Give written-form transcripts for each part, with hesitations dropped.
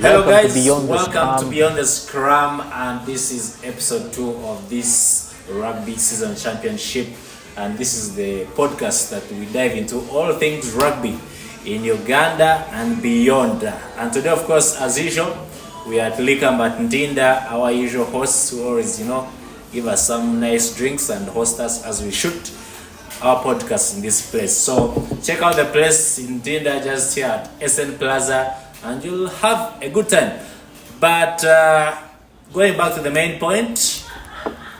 Hello guys, welcome to Beyond the Scrum, and this is episode 2 of this rugby season championship, and this is the podcast that we dive into all things rugby in Uganda and beyond. And today, of course, as usual, we are at Lika Matindinda, our usual hosts who always, give us some nice drinks and host us as we shoot our podcast in this place. So check out the place in Tinda, just here at SN Plaza, and you'll have a good time. But going back to the main point,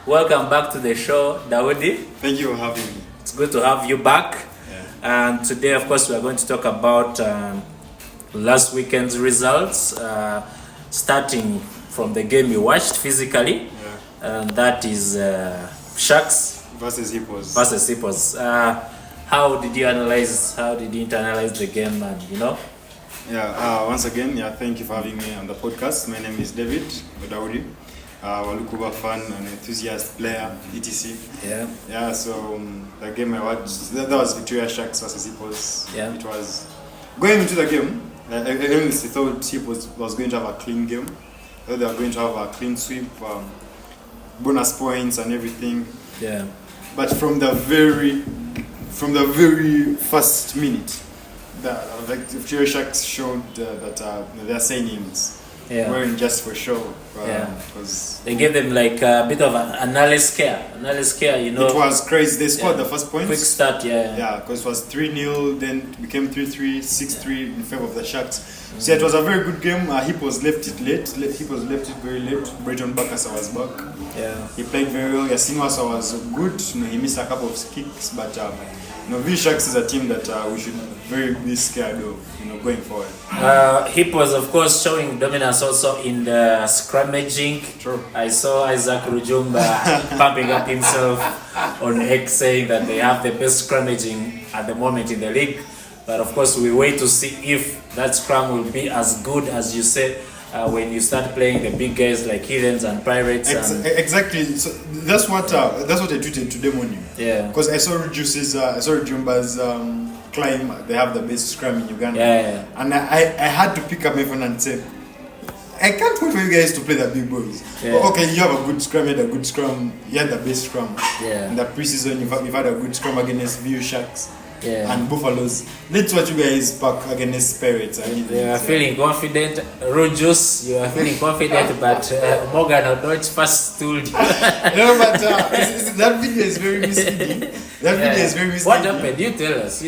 welcome back to the show, Dawoodi. Thank you for having me. It's good to have you back. Yeah. And today, of course, we are going to talk about last weekend's results, starting from the game you watched physically, and that is Sharks versus Hippos. How did you internalize the game, and Once again, thank you for having me on the podcast. My name is David Dawoodi, Walukuba fan and enthusiast player, etc. So the game I watched, that was Victoria Sharks versus Hippos. It was going into the game, I honestly thought Hippos was going to have a clean game. I thought they were going to have a clean sweep, bonus points and everything. But from the very first minute, the Victoria Sharks showed that their signings weren't just for show. Because they gave them like a bit of an analyst care. It was crazy. They scored the first points. Quick start, because it was 3-0, then it became 3-3, 6-3 in favor of the Sharks. So it was a very good game. Hippos left it late. Hippos left it very late. Brayton Bakasa was back. He played very well. Yasinwasa was good. He missed a couple of kicks, but V Sharks is a team that we should very be scared of, going forward. Hippos, of course, showing dominance also in the scrummaging. True. I saw Isaac Rujumba pumping up himself on X, saying that they have the best scrummaging at the moment in the league. But of course, we wait to see if that scrum will be as good as you say when you start playing the big guys like Heathens and Pirates. Exactly. So that's what I tweeted today morning. Because I saw Rujumba's claim they have the best scrum in Uganda. And I had to pick up my phone and say, I can't wait for you guys to play the big boys. Okay, you have a good scrum, you had the best scrum. In the preseason, you've had a good scrum against VU Sharks. And Buffaloes. Let's watch you guys back against Pirates. You are feeling confident. Rujus, you are feeling confident, but Morgan or Deutsch first told you. That video is very misleading. What happened? You tell us.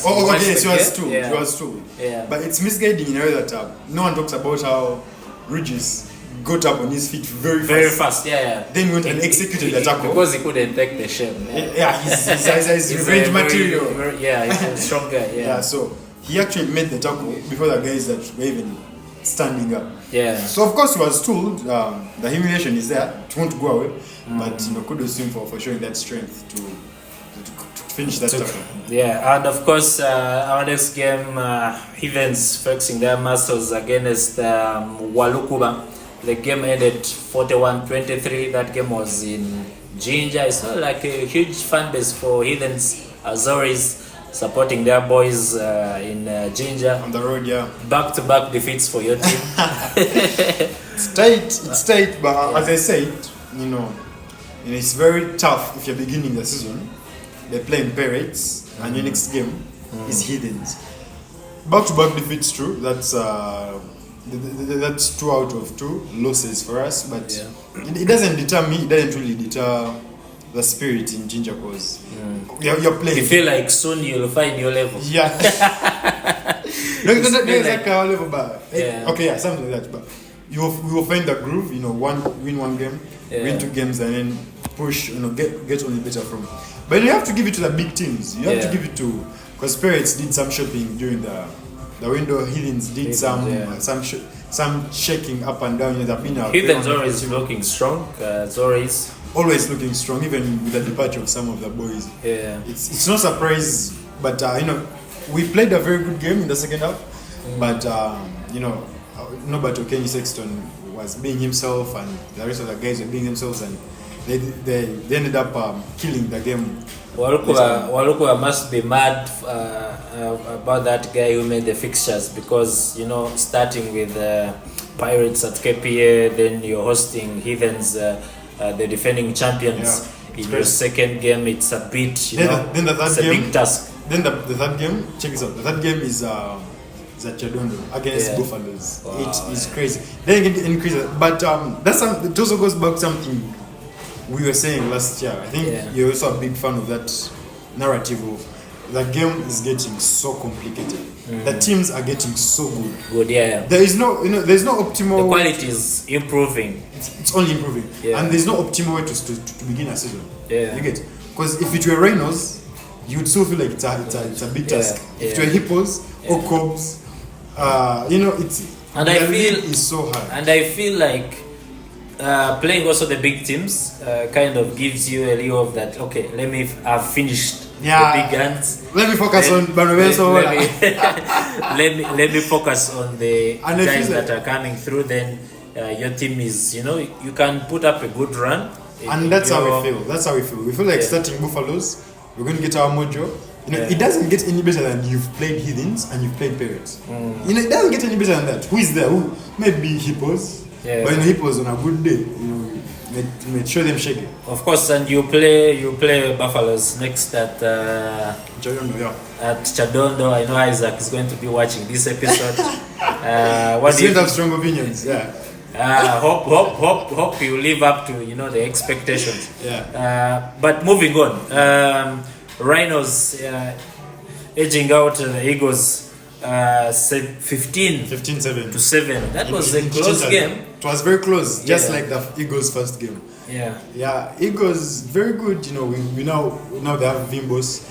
Oh, okay, so it was true. But it's misguiding in a way that no one talks about how Rujus got up on his feet very fast. Then went and executed the tackle. Because he couldn't take the shame. He's revenge material. He's a strong guy. So he actually made the tackle before the guys that were even standing up. So of course he was told the humiliation is there, it won't go away. But kudos to him for showing that strength to finish that tackle. And of course our next game, Heathens flexing their muscles against Walukuba. The game ended 41-23. That game was in Jinja. It's not like a huge fan base for Heathens, as always, supporting their boys in Jinja. On the road, Back-to-back defeats for your team. It's tight, but as I said, it's very tough if you're beginning the season. They're playing Pirates, and your next game is Heathens. Back-to-back defeats, true. That's 2 out of 2 losses for us, but it doesn't deter me. It doesn't really deter the spirit in Jinja, because you're playing. You feel like soon you'll find your level. Not exactly our level, but something like that. But we will find the groove. Win one game, win 2 games, and then push. Get only better from. But you have to give it to the big teams. You have to give it to, because Pirates did some shopping during the window. Heathens did some shaking up and down. Heathens always looking strong. Always looking strong, even with the departure of some of the boys. It's no surprise, but we played a very good game in the second half. But nobody Kenny Sexton was being himself, and the rest of the guys were being themselves, and they ended up killing the game. Walukuba must be mad about that guy who made the fixtures, because starting with Pirates at KPA, then you're hosting Heathens, the defending champions. In your second game, it's a bit, then the third it's a game, big task. Then the third game, check this out. The third game is at Chadondo against Buffaloes. It is crazy. Then it increase, but it also goes back to something we were saying last year. I think you're also a big fan of that narrative of the game is getting so complicated. The teams are getting so good. There is no, there's no optimal. The quality is improving. It's only improving, and there's no optimal way to begin a season. You get, because if it were Rhinos, you would still feel like it's a big task. If it were Hippos or Cobs, it's and I feel is so hard. And I feel like playing also the big teams kind of gives you a lure of that. Okay, let me have finished the big guns. Let me focus on Banovenso. Let me focus on the guys that are coming through. Then your team is, you can put up a good run. And that's how we feel. We feel like starting Buffaloes. We're going to get our mojo. It doesn't get any better than you've played Heathens and you've played Pirates. It doesn't get any better than that. Who is there? Who maybe Hippos? But Hippos on a good day, you show them shaking. Of course, and you play Buffaloes next at Chadondo. At Chadondo. I know Isaac is going to be watching this episode. What do you have strong opinions? Hope you live up to the expectations. But moving on, Rhinos edging out the Eagles 15-7. That was a close game. It was very close, just like the Eagles' first game. Eagles very good. We now they have Vimbos.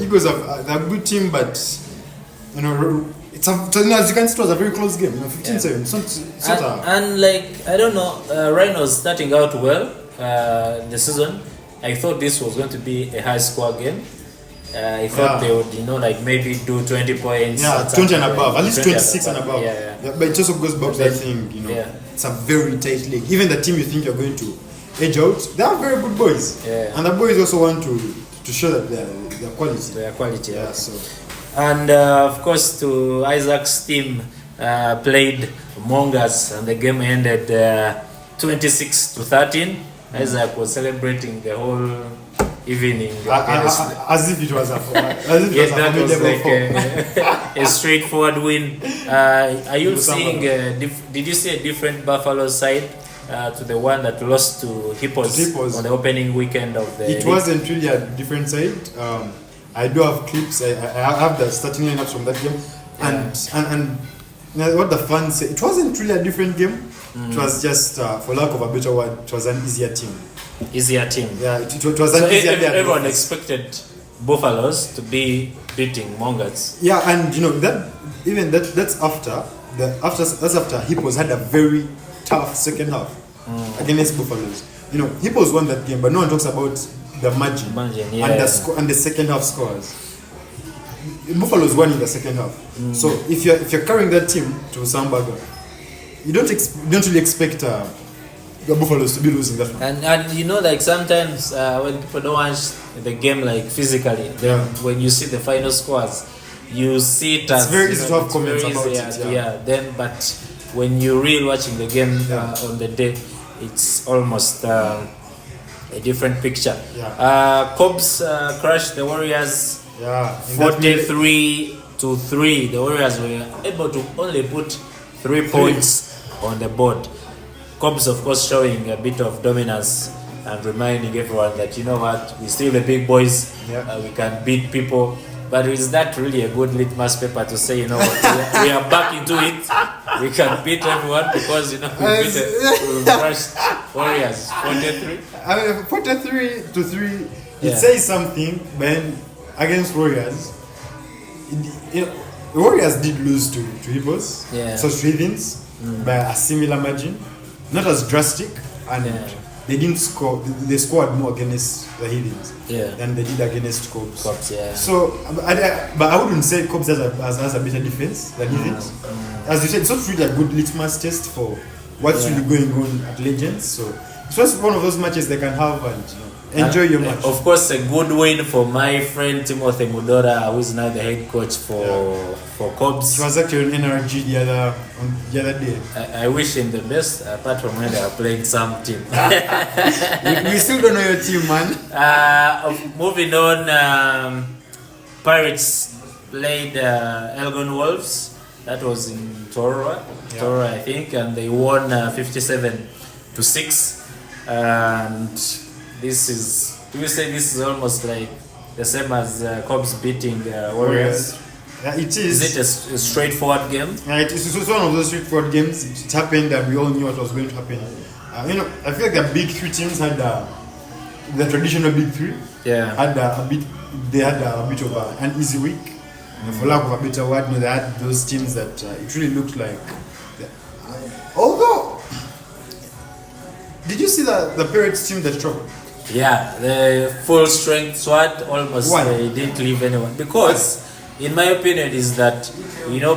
Eagles they're a good team, but it's as you can see, it was a very close game. 15-7. And like I don't know, Rhinos starting out well the season. I thought this was going to be a high score game. I thought they would, maybe do 20 points. 20 and above, at least 26 and above. But it also goes back to that thing, it's a very tight league. Even the team you think you're going to edge out, they are very good boys. And the boys also want to show that their quality. Their quality, And of course, to Isaac's team, played Mongers, and the game ended 26-13. Isaac was celebrating the whole evening as if it was a that was like a straightforward win. Are you seeing did you see a different Buffalo side to the one that lost to Hippos on the opening weekend of the league? Wasn't really a different side. I do have clips. I have the starting lineups from that game, and what the fans say, it wasn't really a different game. It was just, for lack of a better word, it was an easier team. It was an easier game. Everyone expected Buffaloes to be beating Mongers. And that's after Hippos had a very tough second half against Buffaloes. Hippos won that game, but no one talks about the margin and the second half scores. Buffaloes won in the second half. So if you're carrying that team to Sambaga, you don't really expect the Buffaloes to be losing that one. And sometimes when people don't watch the game physically, then when you see the final scores, you see it as it's very easy to have comments about it. But when you're really watching the game on the day, it's almost a different picture. Cobs crushed the Warriors 43-3. The Warriors were able to only put 3 points on the board. Cobs, of course, showing a bit of dominance and reminding everyone that we're still the big boys. We can beat people. But is that really a good litmus paper to say, we are back into it? We can beat everyone because we crushed Warriors 43. 43-3. It says something, but against Warriors, the Warriors did lose to Hippos, so Heathens by a similar margin, not as drastic, and they didn't score. They scored more against the Heathens than they did against Cobs. So, but I wouldn't say Cobs has a better defense than Heathens. As you said, it's not really a good litmus test for what's really going on at Legends. So So it's one of those matches they can have and enjoy your match. Of course, a good win for my friend Timothy Mudora, who is now the head coach for Cobs. He was actually on NRG the other day. I wish him the best, apart from when they are playing some team. We still don't know your team, man. Moving on, Pirates played Elgon Wolves. That was in Torora, I think, and they won 57-6. And this is, do you say this is almost like the same as Cobs beating Warriors? Yeah, it is. Is it a straightforward game? Yeah, it is one of those straightforward games. It happened and we all knew what was going to happen. I feel like the big three teams had the traditional big three. Yeah. They had a bit of an easy week. For lack of a better word, they had those teams that it really looked like. Although, did you see the Pirates team that struggled? Yeah, the full strength SWAT almost they didn't leave anyone, because in my opinion is that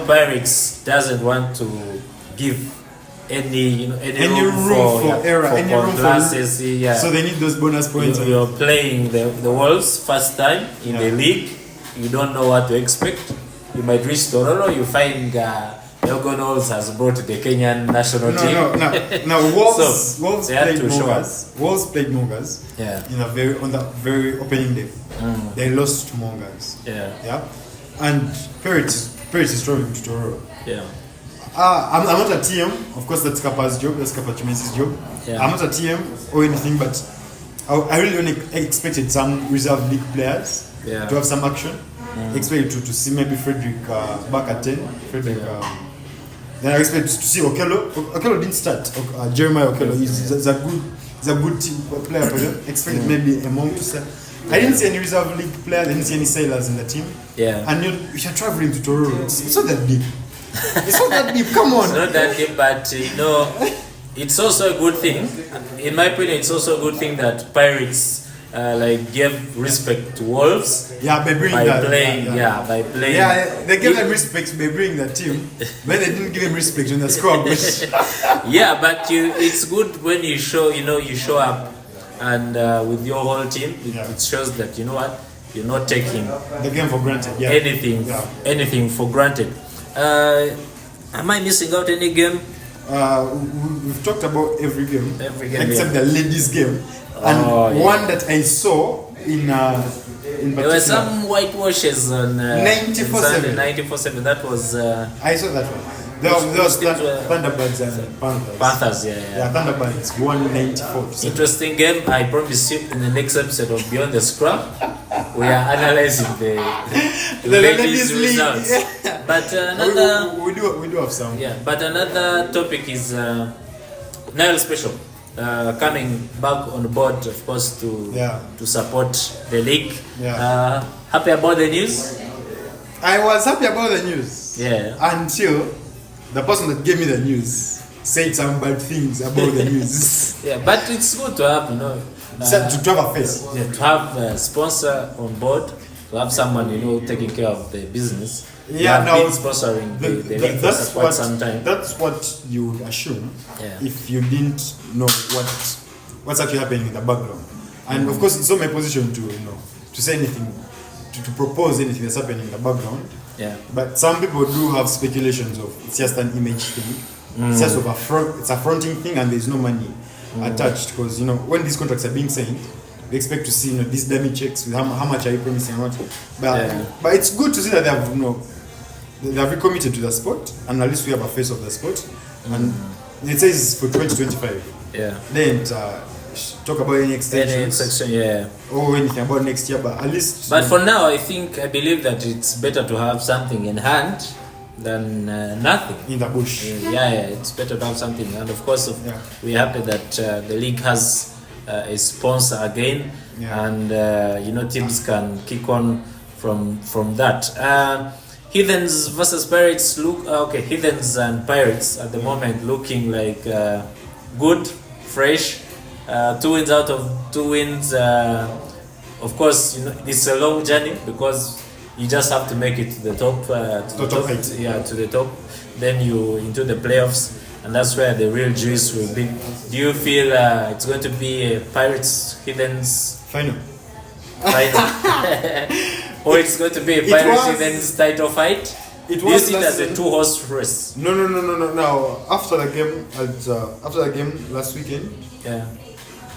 Pirates doesn't want to give any room for error, any room classes. Yeah. So they need those bonus points. You're playing the Wolves first time in the league. You don't know what to expect. You might reach Tororo, you find Elgon Wolves has brought the Kenyan national team. No. Wolves played Mongers. Yeah. On the very opening day. They lost to Mongers. Yeah. And Pirates is traveling to Tororo. Yeah. I'm not a TM. Of course, that's Kappa's job. That's Kappa Chimenez's job. Yeah. I'm not a TM or anything, but I really only expected some reserve league players to have some action. Expected to see maybe Frederick back at 10. Then I expected to see Okello. Okello didn't start. Jeremiah Okello is a good team player for them. Expected maybe Emong to start. I didn't see any reserve league players. I didn't see any sailors in the team. Yeah. And you're traveling to Tororo. It's not that deep. It's not that deep. Come on. It's not that deep, but it's also a good thing. In my opinion, it's also a good thing that Pirates give respect to Wolves. Yeah, by playing. Yeah, they gave them respect by bringing the team, but they didn't give them respect in the Scrum. Yeah, but it's good when you show up and with your whole team. It shows that you're not taking the game for granted. Yeah. Anything for granted. Am I missing out any game? We've talked about every game except the ladies' game. And one that I saw in there were some whitewashes on 94-7. 94-7. That was. I saw that one. There was Thunderbirds and Panthers. Panthers, yeah. Thunderbirds 194. Interesting game. I promise you, in the next episode of Beyond the Scrum, we are analyzing the ladies' results. Yeah. But another. We do have some. Yeah, but another topic is Nile Special. Coming back on board, of course, to support the league. Yeah. Happy about the news? I was happy about the news. Yeah. Until the person that gave me the news said some bad things about the news. Yeah, but it's good to have, to have a face. Yeah, to have a sponsor on board, to have someone taking care of the business. Yeah, been sponsoring the league for quite some time. That's what you would assume if you didn't know what's actually happening in the background. And of course, it's not my position to say anything, to propose anything that's happening in the background. Yeah. But some people do have speculations of it's just an image thing. It's just it's a fronting thing, and there's no money attached, because when these contracts are being signed, we expect to see these dummy checks with how much are you promising, how much. But it's good to see that they have they have recommitted to the sport, and at least we have a face of the sport. And it says for 2025. Yeah. Then talk about any extensions. Or anything about next year, but at least. But for now, I believe that it's better to have something in hand than nothing in the bush. It's better to have something, and of course, we're happy that the league has a sponsor again, and teams can kick on from that. Heathens versus Pirates Heathens and Pirates at the moment looking like good, fresh. 2 wins out of 2 wins. Of course, it's a long journey, because you just have to make it to the top. To the top. Then you into the playoffs. and that's where the real juice will be. Do you feel it's going to be a Pirates Heathens Final. or it's going to be a Pirates Heathens title fight? Do you see it as a 2-horse race? No. Now, after the game last weekend,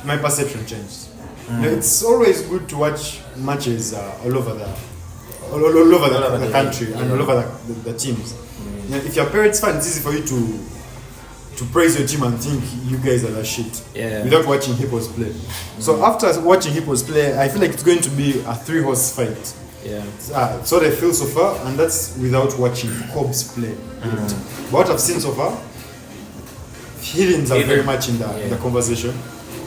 my perception changed. It's always good to watch matches all over the country and all over the teams. If you're a Pirates fan, it's easy for you to praise your team and think you guys are the shit without watching Hippos play. So after watching Hippos play, I feel like it's going to be a 3-horse fight. So they feel so far, and that's without watching Cobs play. But what I've seen so far, Heathens are very much in the conversation.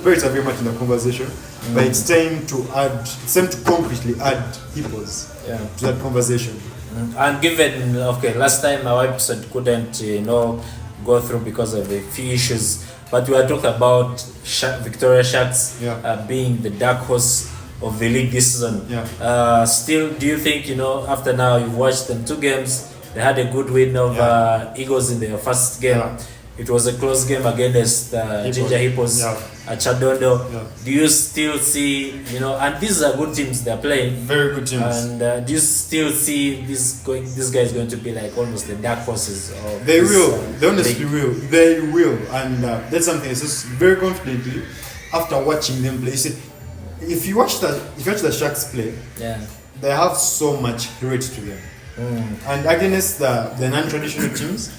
Pirates are very much in the conversation. But it's time to concretely add Hippos to that conversation. And given last time our episode couldn't go through because of a few issues, but we are talking about Victoria Sharks being the dark horse of the league this season. Still, do you think after now you've watched them 2 games, they had a good win over Eagles in their first game. It was a close game against Jinja Hippos at Chadondo. Do you still see, and these are good teams they're playing. Very good teams. And do you still see this guys going to be like almost the dark horses? They will. They honestly will. They will. And that's something I said very confidently after watching them play. You see, if you watch the Sharks play, they have so much grit to them. And against the non-traditional teams,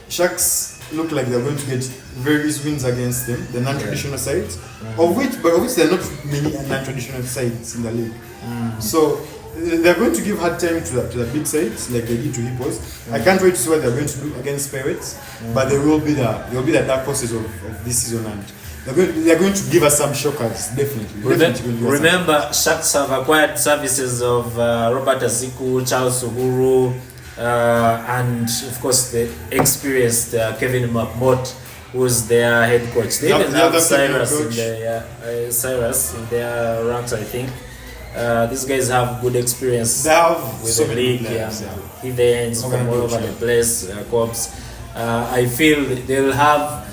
Sharks look like they're going to get various wins against them, the non-traditional sides, of which there are not many non-traditional sides in the league. So they're going to give hard time to the big sides like they did to Hippos. I can't wait to see what they're going to do against Pirates, but they will be the dark horses of this season, and they're going to give us some shockers, definitely. Remember, Sharks have acquired services of Robert Aziku, Charles Uhuru, and of course the experienced Kevin McMott, who's their head coach. They even have Cyrus in their ranks, I think. These guys have good experience with the league. Heathens from all over the place, Cobs. I feel they'll have.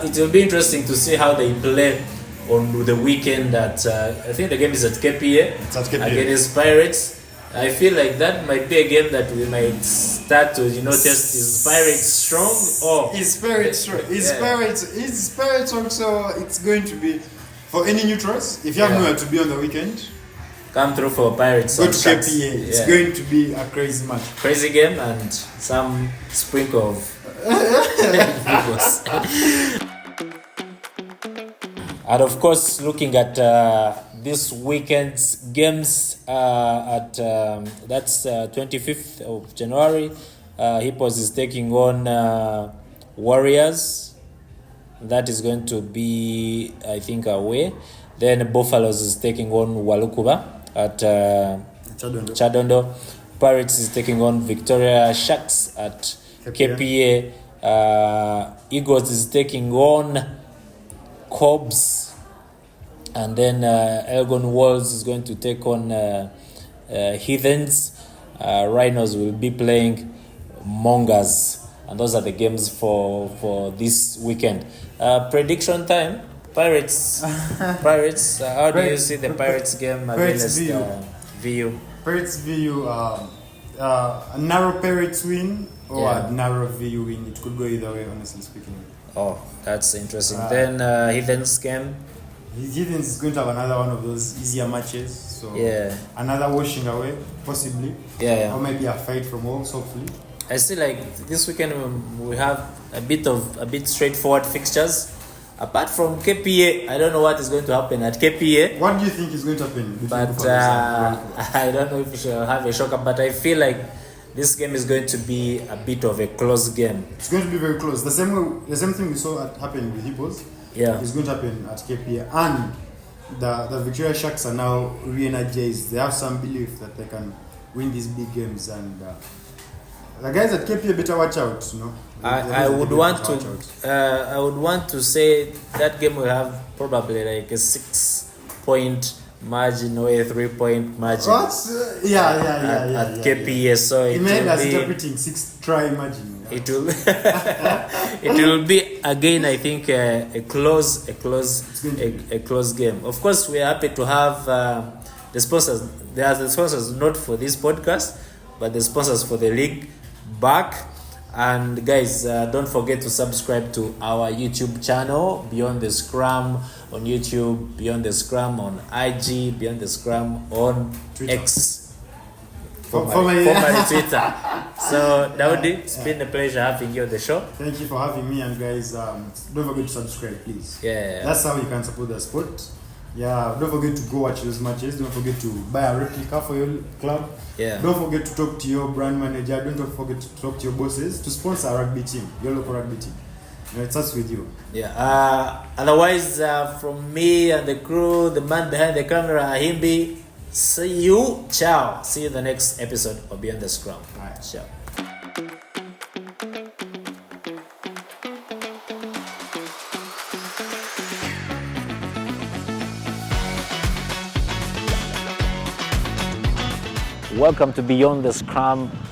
It will be interesting to see how they play on the weekend. At I think the game is at KPA against Pirates. I feel like that might be a game that we might start to, test is Pirates strong or is Pirates strong? Is Pirates strong? So it's going to be for any neutrals. If you have nowhere to be on the weekend, come through for Pirates. Go to KPA. It's going to be a crazy match. Crazy game and some sprinkle of and of course, looking at this weekend's games at that's 25th of January, Hippos is taking on Warriors. That is going to be, I think, away. Then Buffaloes is taking on Walukuba at Chadondo. Pirates is taking on Victoria Sharks at KPA. Eagles is taking on Cobs, and then Elgon Wolves is going to take on Heathens. Rhinos will be playing Mongers, and those are the games for this weekend. Prediction time. Pirates. How do you see the Pirates game against VU? Pirates VU. A narrow Pirates win or a narrow VU win. It could go either way, honestly speaking. Oh, that's interesting. Then Heathens game. Heathens is going to have another one of those easier matches. So another washing away, possibly. Or maybe a fight from Wolves, hopefully. I see like this weekend we have a bit straightforward fixtures. Apart from KPA, I don't know what is going to happen at KPA. What do you think is going to happen? But I don't know if we shall have a shocker, but I feel like this game is going to be a bit of a close game. It's going to be very close. The same thing we saw happen with Hippos. Is going to happen at KPA, and the Victoria Sharks are now re-energized. They have some belief that they can win these big games, and the guys at KPA better watch out. I would want to say that game will have probably like a 6-point margin or a 3-point margin. What? At KPS, so it Imagine will be interpreting 6-try margin. it will it will be again, I think, a close game. Of course, we are happy to have the sponsors. There are the sponsors not for this podcast, but the sponsors for the league back. And guys, don't forget to subscribe to our YouTube channel, Beyond the Scrum on YouTube, Beyond the Scrum on IG, Beyond the Scrum on Twitter. X, Formerly Twitter. So Daudi, it's been a pleasure having you on the show. Thank you for having me, and guys, don't forget to subscribe, please. Yeah, That's how you can support the sport. Yeah, don't forget to go watch those matches. Don't forget to buy a replica for your club. yeah. Don't forget to talk to your brand manager. Don't forget to talk to your bosses to sponsor a rugby team, your local rugby team. It starts with you. Yeah. Otherwise, from me and the crew, the man behind the camera, Himbi, see you. Ciao. See you in the next episode of Beyond the Scrum. Bye. Ciao. Welcome to Beyond the Scrum